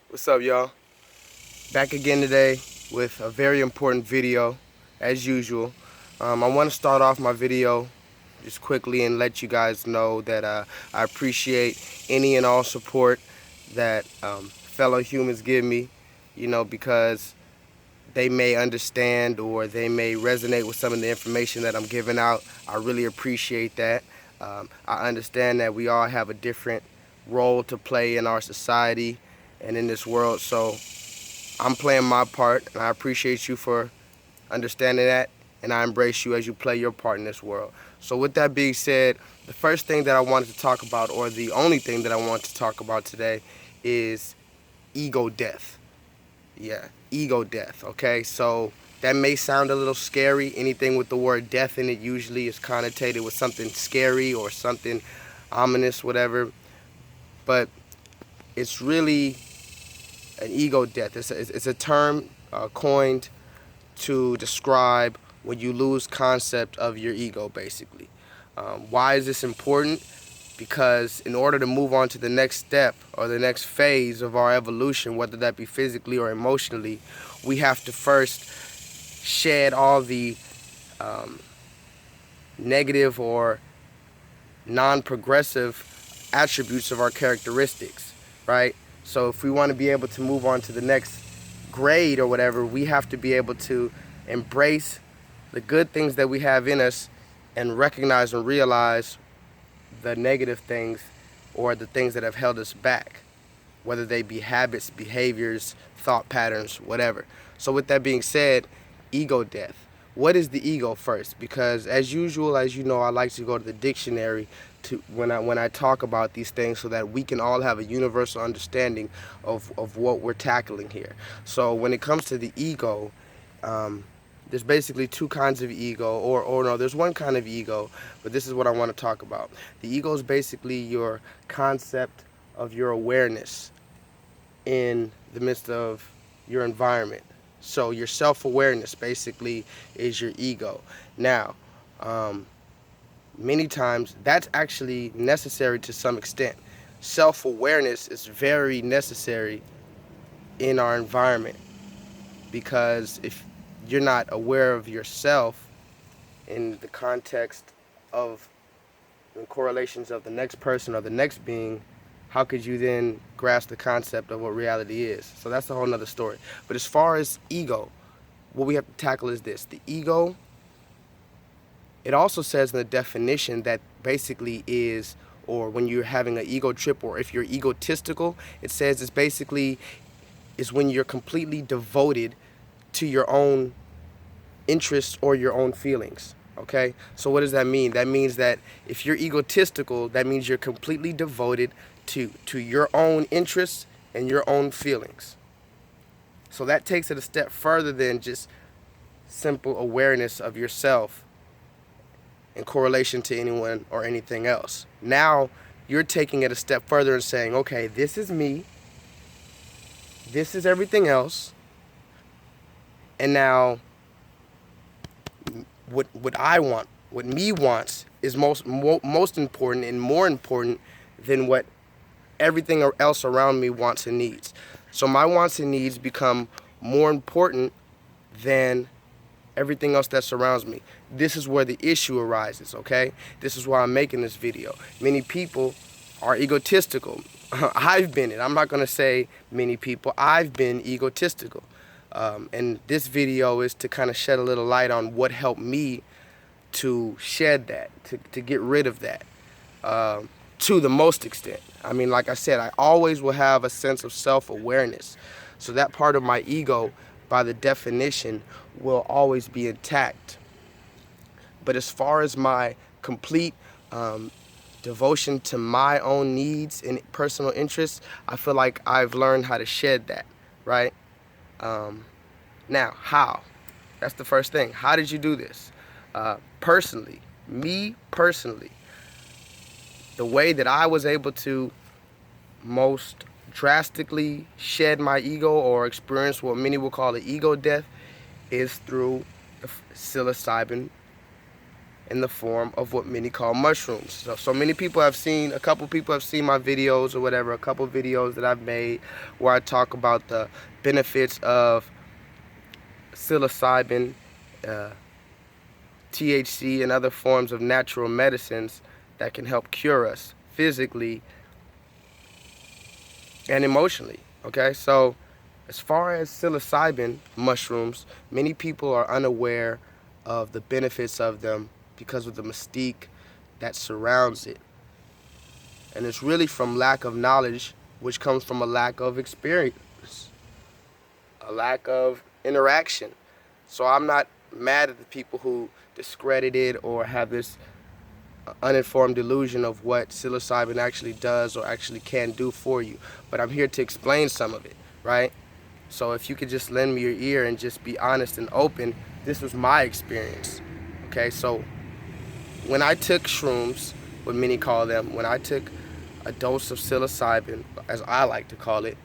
What's up, y'all? Back again today with a very important video, as usual. I want to start off my video just quickly and let you guys know that I appreciate any and all support that fellow humans give me, because they may understand or they may resonate with some of the information that I'm giving out. I really appreciate that. I understand that we all have a different role to play in our society and in this world, so I'm playing my part, and I appreciate you for understanding that, and I embrace you as you play your part in this world. So with that being said, the first thing that I wanted to talk about, or the only thing that I want to talk about today, is ego death. Yeah, ego death, okay? So that may sound a little scary. Anything with the word death in it usually is connotated with something scary or something ominous, whatever. But it's really an ego death. It's a term coined to describe when you lose concept of your ego, basically. Why is this important? Because in order to move on to the next step or the next phase of our evolution, whether that be physically or emotionally, we have to first shed all the negative or non-progressive attributes of our characteristics, right? So if we want to be able to move on to the next grade or whatever, we have to be able to embrace the good things that we have in us and recognize and realize the negative things or the things that have held us back, whether they be habits, behaviors, thought patterns, whatever. So with that being said, ego death. What is the ego first? Because as usual, as you know, I like to go to the dictionary to when I talk about these things so that we can all have a universal understanding of what we're tackling here. So when it comes to the ego, there's basically two kinds of ego, or no, there's one kind of ego, but this is what I want to talk about. The ego is basically your concept of your awareness in the midst of your environment. So your self-awareness basically is your ego. Now, many times that's actually necessary to some extent. Self-awareness is very necessary in our environment because if you're not aware of yourself in the context of the correlations of the next person or the next being, how could you then grasp the concept of what reality is? So that's a whole nother story. But as far as ego, what we have to tackle is this. The ego, it also says in the definition that basically is, or when you're having an ego trip, or if you're egotistical, it says it's basically is when you're completely devoted to your own interests or your own feelings. Okay, so what does that mean? That means that if you're egotistical, that means you're completely devoted to your own interests and your own feelings. So that takes it a step further than just simple awareness of yourself in correlation to anyone or anything else. Now you're taking it a step further and saying, okay, this is me, this is everything else, and now what I want, what me wants, is most important and more important than what everything else around me wants and needs. So my wants and needs become more important than everything else that surrounds me. This is where the issue arises, okay? This is why I'm making this video. Many people are egotistical. I've been it. I'm not going to say many people. I've been egotistical. And this video is to kind of shed a little light on what helped me to shed that, to get rid of that, to the most extent. I mean, like I said, I always will have a sense of self-awareness. So that part of my ego, by the definition, will always be intact. But as far as my complete devotion to my own needs and personal interests, I feel like I've learned how to shed that, right? Now, how? That's the first thing. How did you do this? Personally, me personally, the way that I was able to most drastically shed my ego or experience what many will call the ego death is through the psilocybin in the form of what many call mushrooms. So many people have seen, a couple people have seen my videos or whatever, a couple videos that I've made where I talk about the benefits of psilocybin, uh, THC, and other forms of natural medicines that can help cure us physically and emotionally. Okay, so as far as psilocybin mushrooms, many people are unaware of the benefits of them because of the mystique that surrounds it. And it's really from lack of knowledge, which comes from a lack of experience, a lack of interaction. So I'm not mad at the people who discredit it or have this uninformed delusion of what psilocybin actually does or actually can do for you. But I'm here to explain some of it, right? So if you could just lend me your ear and just be honest and open, this was my experience. Okay, so when I took shrooms, what many call them, when I took a dose of psilocybin, as I like to call it,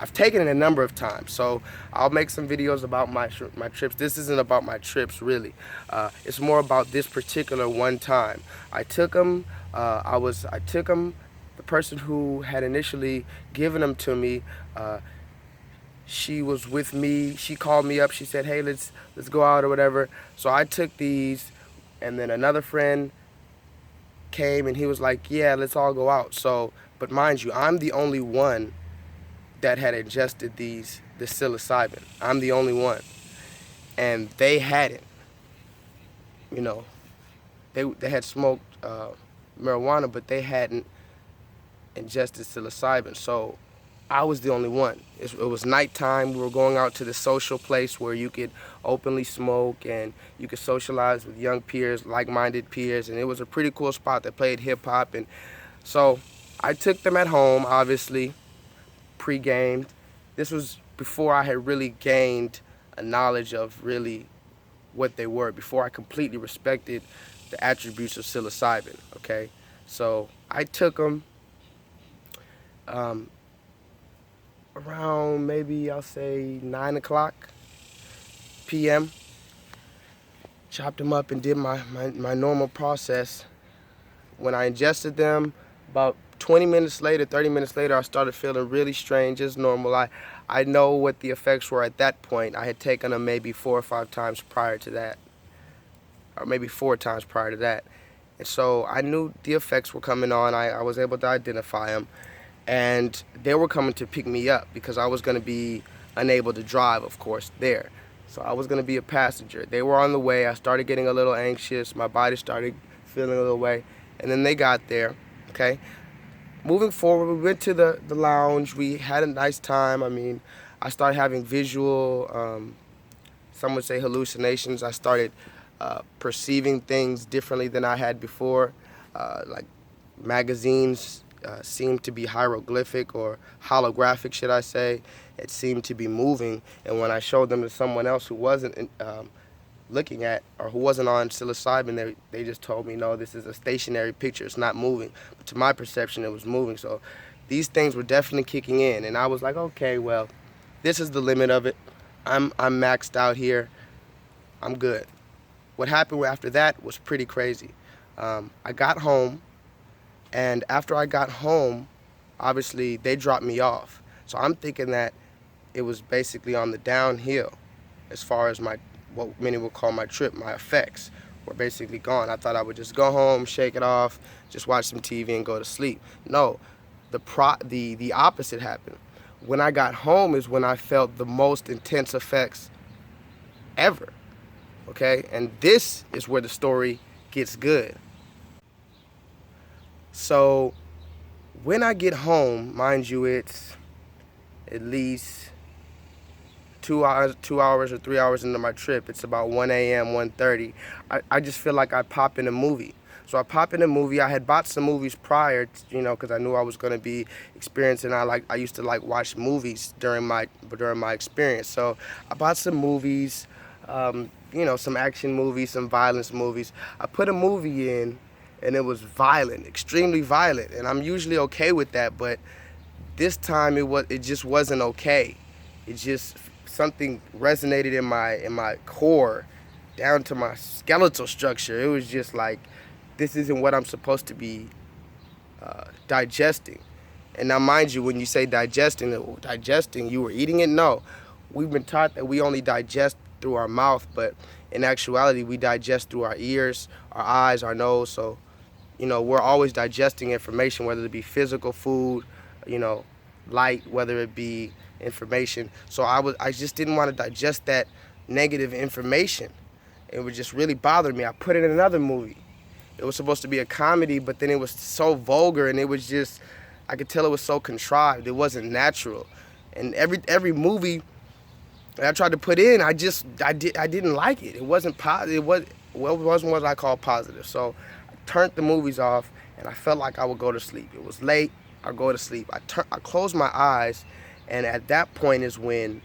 I've taken it a number of times, so I'll make some videos about my trips. This isn't about my trips, really. It's more about this particular one time. I took them. I took them. The person who had initially given them to me, she was with me. She called me up. She said, "Hey, let's go out or whatever." So I took these, and then another friend came and he was like, "Yeah, let's all go out." So, but mind you, I'm the only one that had ingested the psilocybin. I'm the only one, and they hadn't. You know, they had smoked marijuana, but they hadn't ingested psilocybin. So I was the only one. It was nighttime. We were going out to the social place where you could openly smoke and you could socialize with young peers, like-minded peers, and it was a pretty cool spot. They played hip-hop, and so I took them at home, obviously, pre-gamed. This was before I had really gained a knowledge of really what they were, before I completely respected the attributes of psilocybin, okay? So I took them around maybe, I'll say 9 o'clock p.m. Chopped them up and did my normal process. When I ingested them, about 20 minutes later, 30 minutes later, I started feeling really strange, as normal. I know what the effects were at that point. I had taken them maybe 4 or 5 times prior to that, or maybe 4 times prior to that. And so I knew the effects were coming on. I was able to identify them. And they were coming to pick me up because I was going to be unable to drive, of course, there. So I was going to be a passenger. They were on the way. I started getting a little anxious. My body started feeling a little way. And then they got there, okay? Moving forward, we went to the lounge. We had a nice time. I mean, I started having visual, some would say hallucinations. I started perceiving things differently than I had before. Like magazines seemed to be hieroglyphic or holographic, should I say. It seemed to be moving. And when I showed them to someone else who wasn't looking at, or who wasn't on psilocybin, they just told me, no, this is a stationary picture, it's not moving. But to my perception, it was moving. So these things were definitely kicking in, and I was like, okay, well, this is the limit of it. I'm maxed out here. I'm good. What happened after that was pretty crazy. I got home, and after I got home, obviously they dropped me off. So I'm thinking that it was basically on the downhill as far as what many would call my trip. My effects were basically gone. I thought I would just go home, shake it off, just watch some TV and go to sleep. No, the opposite happened. When I got home is when I felt the most intense effects ever, okay? And this is where the story gets good. So when I get home, mind you, it's at least 2 hours or 3 hours into my trip. It's about 1 a.m., 1:30. I just feel like I pop in a movie. So I pop in a movie. I had bought some movies prior, because I knew I was going to be experiencing. I used to like watch movies during my experience. So I bought some movies, some action movies, some violence movies. I put a movie in, and it was violent, extremely violent. And I'm usually okay with that, but this time it just wasn't okay. It just, something resonated in my core down to my skeletal structure. It was just like, this isn't what I'm supposed to be digesting. And now, mind you, when you say digesting, you were eating it? No. We've been taught that we only digest through our mouth, but in actuality, we digest through our ears, our eyes, our nose. So, we're always digesting information, whether it be physical food, light, whether it be information. So I just didn't want to digest that negative information. It would just really bother me. I put it in another movie. It was supposed to be a comedy, but then it was so vulgar, and it was just, I could tell it was so contrived. It wasn't natural. And every movie that I tried to put in, I didn't like it. It wasn't positive. It wasn't what I call positive. So I turned the movies off, and I felt like I would go to sleep. It was late. I'd go to sleep. I closed my eyes, and at that point is when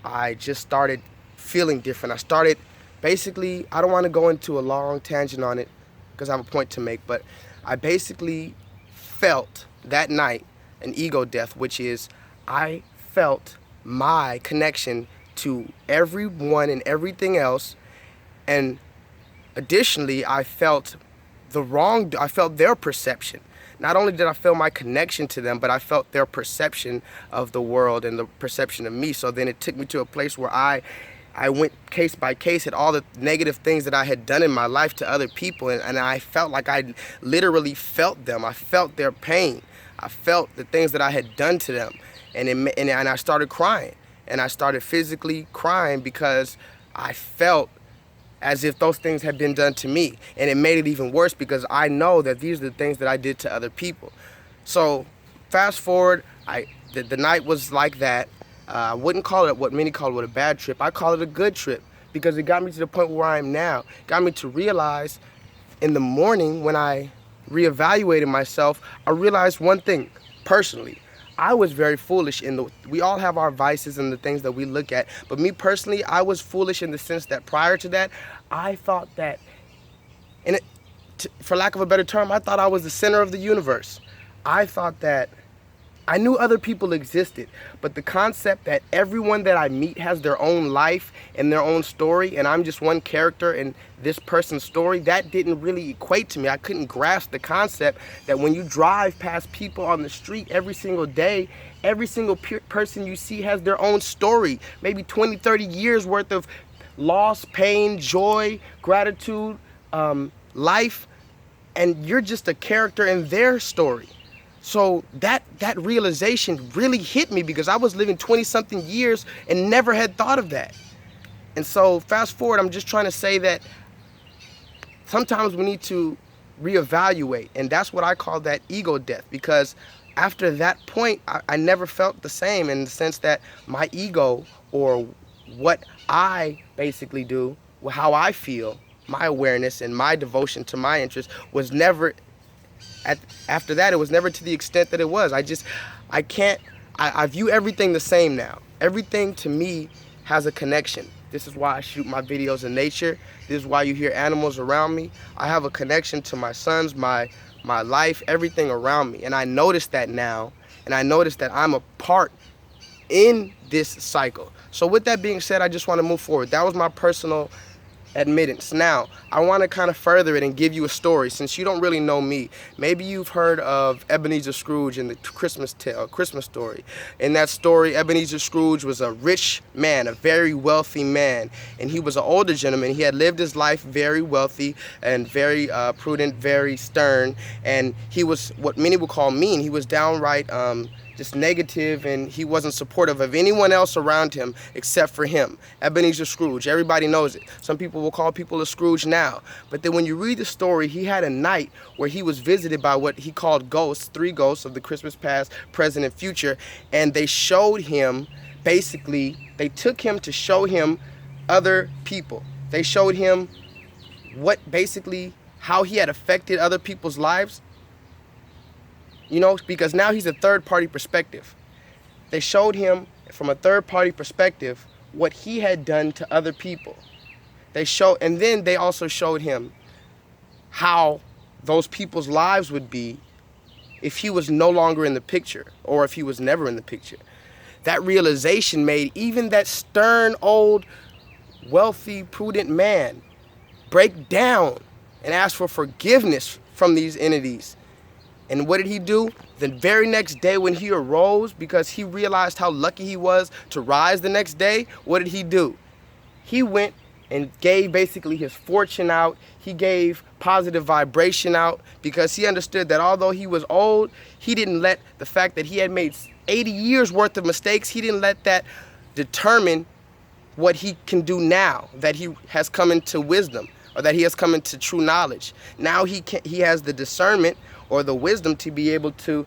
I just started feeling different. I started, basically, I don't want to go into a long tangent on it because I have a point to make, but I basically felt that night an ego death, which is I felt my connection to everyone and everything else, and additionally I felt their perception. Not only did I feel my connection to them, but I felt their perception of the world and the perception of me. So then it took me to a place where I went case by case at all the negative things that I had done in my life to other people, and I felt like I literally felt them. I felt their pain. I felt the things that I had done to them, and I started crying, and I started physically crying because I felt as if those things had been done to me, and it made it even worse because I know that these are the things that I did to other people. So fast forward, the night was like that. I wouldn't call it what many call it a bad trip. I call it a good trip because it got me to the point where I am now. It got me to realize in the morning when I reevaluated myself, I realized one thing personally. I was very foolish we all have our vices and the things that we look at, but me personally, I was foolish in the sense that prior to that, I thought that, for lack of a better term, I thought I was the center of the universe. I thought that I knew other people existed, but the concept that everyone that I meet has their own life and their own story, and I'm just one character in this person's story, that didn't really equate to me. I couldn't grasp the concept that when you drive past people on the street every single day, every single person you see has their own story, maybe 20, 30 years worth of loss, pain, joy, gratitude, life, and you're just a character in their story. So that realization really hit me because I was living 20-something years and never had thought of that. And so fast forward, I'm just trying to say that sometimes we need to reevaluate, and that's what I call that ego death, because after that point, I never felt the same in the sense that my ego, or what I basically do, how I feel, my awareness and my devotion to my interest was never after that, it was never to the extent that it was. I view everything the same now. Everything to me has a connection. This is why I shoot my videos in nature. This is why you hear animals around me. I have a connection to my sons, my life, everything around me. And I notice that now, and I notice that I'm a part in this cycle. So with that being said, I just want to move forward. That was my personal admittance. Now, I want to kind of further it and give you a story, since you don't really know me. Maybe you've heard of Ebenezer Scrooge in the Christmas story. In that story, Ebenezer Scrooge was a rich man, a very wealthy man, and he was an older gentleman. He had lived his life very wealthy and very prudent, very stern, and he was what many would call mean. He was downright just negative, and he wasn't supportive of anyone else around him except for him. Ebenezer Scrooge, everybody knows it. Some people will call people a Scrooge now. But then when you read the story, he had a night where he was visited by what he called ghosts, 3 ghosts of the Christmas past, present, and future, and they showed him, basically, they took him to show him other people. They showed him how he had affected other people's lives. Because now he's a third-party perspective. They showed him from a third-party perspective what he had done to other people. And then they also showed him how those people's lives would be if he was no longer in the picture, or if he was never in the picture. That realization made even that stern old wealthy, prudent man break down and ask for forgiveness from these entities. And what did he do? The very next day when he arose, because he realized how lucky he was to rise the next day, what did he do? He went and gave basically his fortune out. He gave positive vibration out, because he understood that although he was old, he didn't let the fact that he had made 80 years worth of mistakes, he didn't let that determine what he can do now that he has come into wisdom, or that he has come into true knowledge. Now he has the discernment or the wisdom to be able to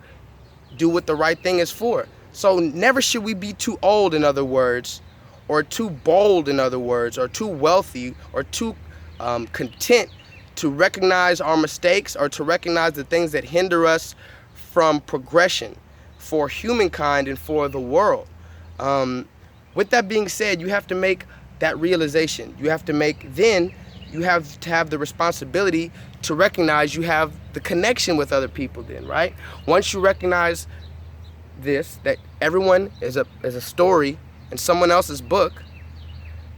do what the right thing is for. So never should we be too old, in other words, or too bold, in other words, or too wealthy, or too content to recognize our mistakes, or to recognize the things that hinder us from progression for humankind and for the world. With that being said, you have to make that realization. You have to have the responsibility to recognize you have the connection with other people then, right? Once you recognize this, that everyone is a story in someone else's book,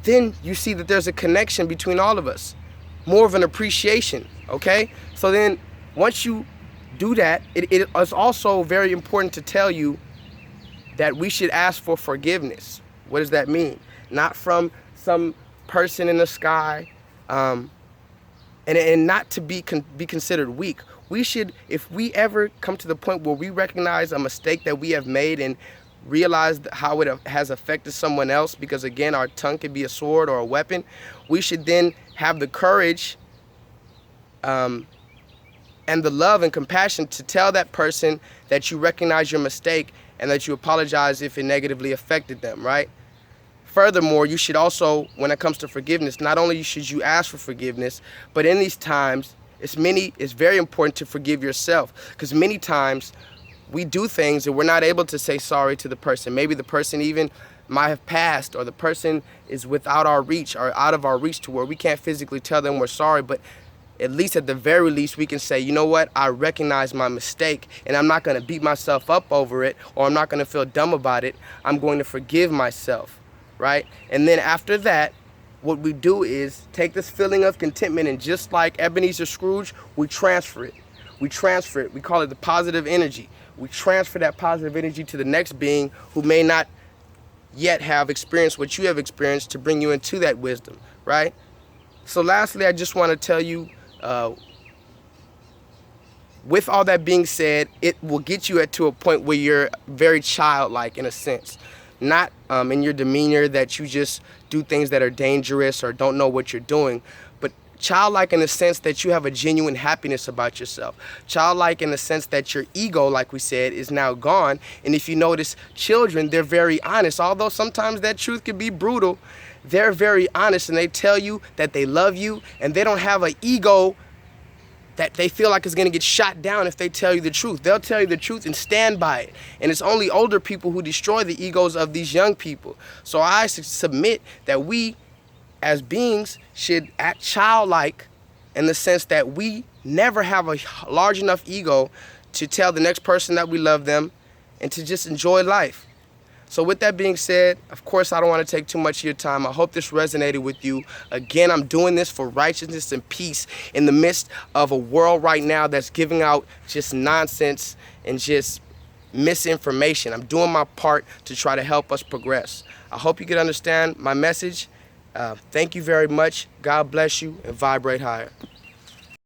then you see that there's a connection between all of us, more of an appreciation, okay? So then once you do that, it is also very important to tell you that we should ask for forgiveness. What does that mean? Not from some person in the sky, and not to be considered weak. We should, if we ever come to the point where we recognize a mistake that we have made and realize how it has affected someone else, because again, our tongue can be a sword or a weapon, we should then have the courage and the love and compassion to tell that person that you recognize your mistake and that you apologize if it negatively affected them, right? Furthermore, you should also, when it comes to forgiveness, not only should you ask for forgiveness, but in these times, it's very important to forgive yourself, because many times we do things and we're not able to say sorry to the person. Maybe the person even might have passed, or the person is without our reach, or out of our reach, to where we can't physically tell them we're sorry, but at least at the very least we can say, you know what, I recognize my mistake, and I'm not going to beat myself up over it, or I'm not going to feel dumb about it. I'm going to forgive myself, right? And then after that, what we do is take this feeling of contentment, and just like Ebenezer Scrooge, we transfer it. We transfer it. We call it the positive energy. We transfer that positive energy to the next being who may not yet have experienced what you have experienced, to bring you into that wisdom, right? So lastly, I just want to tell you, with all that being said, it will get you to a point where you're very childlike, in a sense. Not in your demeanor, that you just do things that are dangerous or don't know what you're doing, but childlike in the sense that you have a genuine happiness about yourself. Childlike in the sense that your ego, like we said, is now gone. And if you notice, children, they're very honest. Although sometimes that truth can be brutal, they're very honest, and they tell you that they love you, and they don't have an ego that they feel like is going to get shot down if they tell you the truth. They'll tell you the truth and stand by it. And it's only older people who destroy the egos of these young people. So I submit that we, as beings, should act childlike, in the sense that we never have a large enough ego to tell the next person that we love them, and to just enjoy life. So with that being said, of course, I don't want to take too much of your time. I hope this resonated with you. Again, I'm doing this for righteousness and peace in the midst of a world right now that's giving out just nonsense and just misinformation. I'm doing my part to try to help us progress. I hope you can understand my message. Thank you very much. God bless you, and vibrate higher.